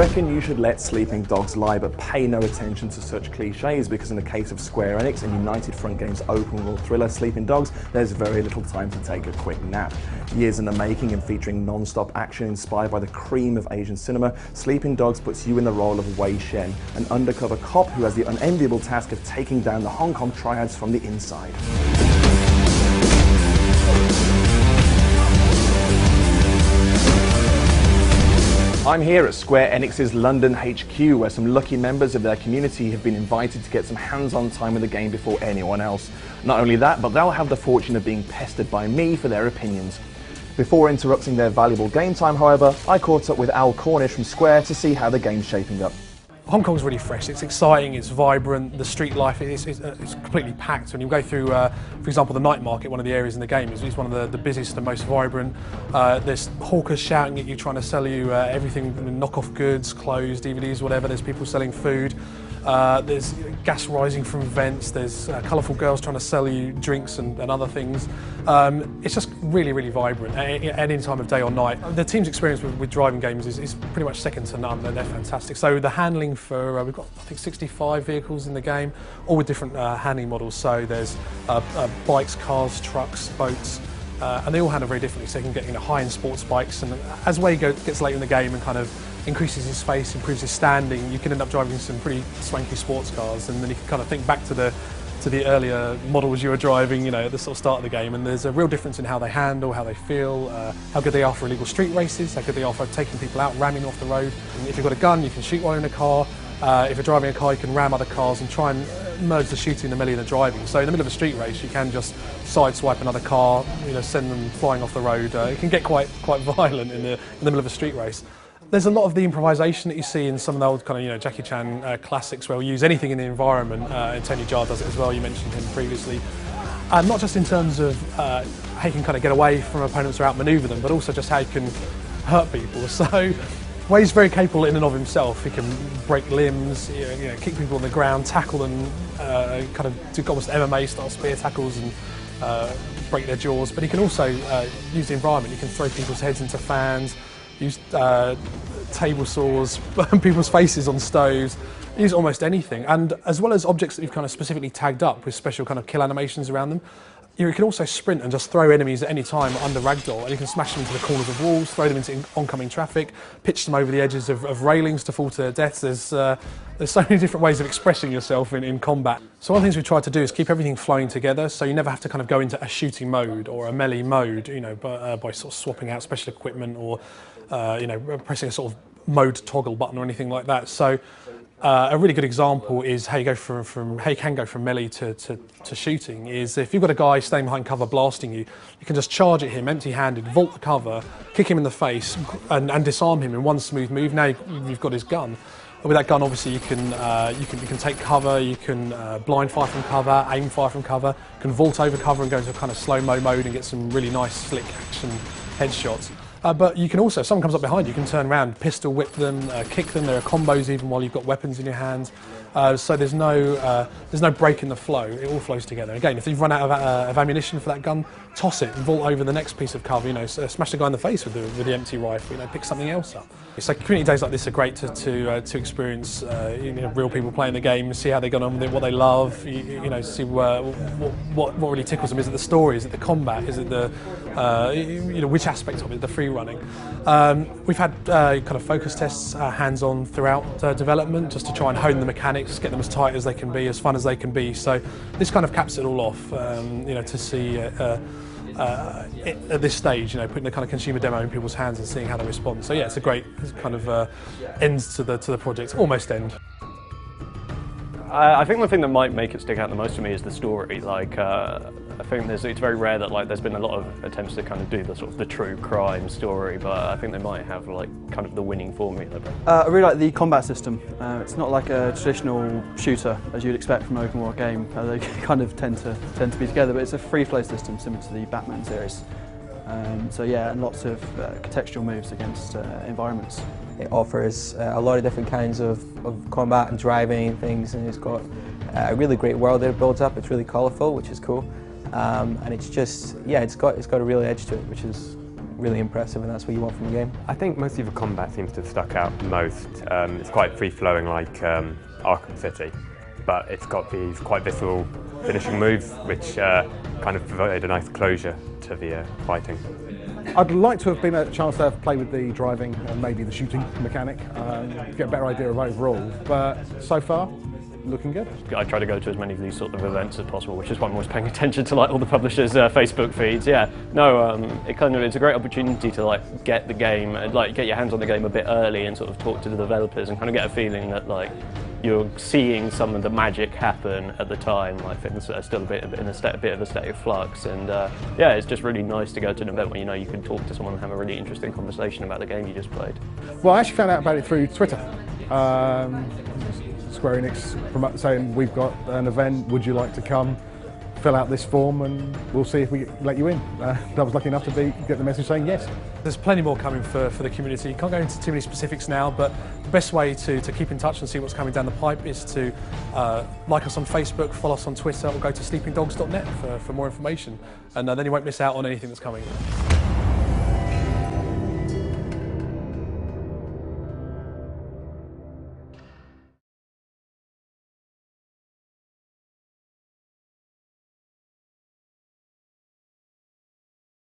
reckon you should let sleeping dogs lie, but pay no attention to such cliches, because in the case of Square Enix and United Front Games' open world thriller Sleeping Dogs, there's very little time to take a quick nap. Years in the making and featuring non-stop action inspired by the cream of Asian cinema, Sleeping Dogs puts you in the role of Wei Shen, an undercover cop who has the unenviable task of taking down the Hong Kong triads from the inside. I'm here at Square Enix's London HQ, where some lucky members of their community have been invited to get some hands-on time with the game before anyone else. Not only that, but they'll have the fortune of being pestered by me for their opinions. Before interrupting their valuable game time, however, I caught up with Al Cornish from Square to see how the game's shaping up. Hong Kong's really fresh, it's exciting, it's vibrant, the street life is completely packed. When you go through, for example, the night market, one of the areas in the game, is one of the busiest and most vibrant. There's hawkers shouting at you, trying to sell you everything, knock-off goods, clothes, DVDs, whatever. There's people selling food. There's gas rising from vents, there's colourful girls trying to sell you drinks and other things. It's just really, really vibrant at any time of day or night. The team's experience with driving games is pretty much second to none. They're fantastic. So the handling for, we've got I think 65 vehicles in the game, all with different handling models. So there's bikes, cars, trucks, boats, and they all handle very differently. So you can get high-end sports bikes, and as Wei gets later in the game and kind of increases his space, improves his standing, you can end up driving some pretty swanky sports cars, and then you can kind of think back to the earlier models you were driving, at the sort of start of the game, and there's a real difference in how they handle, how they feel, how good they are for illegal street races, how good they are for taking people out, ramming off the road. And if you've got a gun, you can shoot while in a car. If you're driving a car, you can ram other cars and try and merge the shooting, the melee and the driving. So in the middle of a street race, you can just sideswipe another car, send them flying off the road. It can get quite violent in the middle of a street race. There's a lot of the improvisation that you see in some of the old kind of Jackie Chan classics, where we use anything in the environment, and Tony Jaa does it as well. You mentioned him previously, not just in terms of how you can kind of get away from opponents or outmaneuver them, but also just how you can hurt people. So Wei's very capable in and of himself. He can break limbs, kick people on the ground, tackle them, kind of do almost MMA style spear tackles and break their jaws. But he can also use the environment. You can throw people's heads into fans, use table saws, burn people's faces on stoves, use almost anything. And as well as objects that you've kind of specifically tagged up with special kind of kill animations around them, you can also sprint and just throw enemies at any time under ragdoll, and you can smash them into the corners of walls, throw them into oncoming traffic, pitch them over the edges of railings to fall to their deaths. There's so many different ways of expressing yourself in combat. So one of the things we try to do is keep everything flowing together, so you never have to kind of go into a shooting mode or a melee mode, by sort of swapping out special equipment or pressing a sort of mode toggle button or anything like that. So a really good example is how you go how you can go from melee to shooting. Is if you've got a guy staying behind cover blasting you, you can just charge at him empty-handed, vault the cover, kick him in the face, and disarm him in one smooth move. Now you've got his gun. With that gun, obviously, you can take cover, you can blind fire from cover, aim fire from cover, you can vault over cover and go into a kind of slow-mo mode and get some really nice, slick action headshots. But you can also, if someone comes up behind you, you can turn around, pistol whip them, kick them. There are combos even while you've got weapons in your hands. So there's no break in the flow. It all flows together. Again, if you've run out of ammunition for that gun, toss it and vault over the next piece of cover. Smash the guy in the face with the empty rifle. Pick something else up. So community days like this are great to experience. Real people playing the game, see how they get on with it, what they love. See what really tickles them. Is it the story? Is it the combat? Is it the which aspect of it? The free running. We've had kind of focus tests, hands-on throughout development, just to try and hone the mechanics, get them as tight as they can be, as fun as they can be. So this kind of caps it all off. To see at this stage, putting the kind of consumer demo in people's hands and seeing how they respond. So yeah, it's a great kind of end to the project, almost end. I think the thing that might make it stick out the most for me is the story. I think it's very rare that there's been a lot of attempts to kind of do the true crime story, but I think they might have kind of the winning formula. I really like the combat system. It's not like a traditional shooter as you'd expect from an open world game. They kind of tend to be together, but it's a free flow system similar to the Batman series. So yeah, and lots of contextual moves against environments. It offers a lot of different kinds of combat and driving and things, and it's got a really great world that it builds up. It's really colourful, which is cool, and it's just, yeah, it's got a real edge to it, which is really impressive, and that's what you want from the game. I think mostly the combat seems to have stuck out the most. It's quite free-flowing like Arkham City, but it's got these quite visceral finishing moves which kind of provide a nice closure to the fighting. I'd like to have been a chance to have play with the driving and maybe the shooting mechanic, get a better idea of overall, but so far, looking good. I try to go to as many of these sort of events as possible, which is why I'm always paying attention to like all the publishers' Facebook feeds. Yeah, no, it's a great opportunity to like get the game, like get your hands on the game a bit early and sort of talk to the developers and kind of get a feeling that like you're seeing some of the magic happen at the time. Like things are still a bit of a state of flux, and yeah, it's just really nice to go to an event where you know you can talk to someone and have a really interesting conversation about the game you just played. Well, I actually found out about it through Twitter. Square Enix saying we've got an event, would you like to come? Fill out this form and we'll see if we let you in. I was lucky enough to get the message saying yes. There's plenty more coming for the community. Can't go into too many specifics now, but the best way to keep in touch and see what's coming down the pipe is to like us on Facebook, follow us on Twitter, or go to sleepingdogs.net for more information. And then you won't miss out on anything that's coming.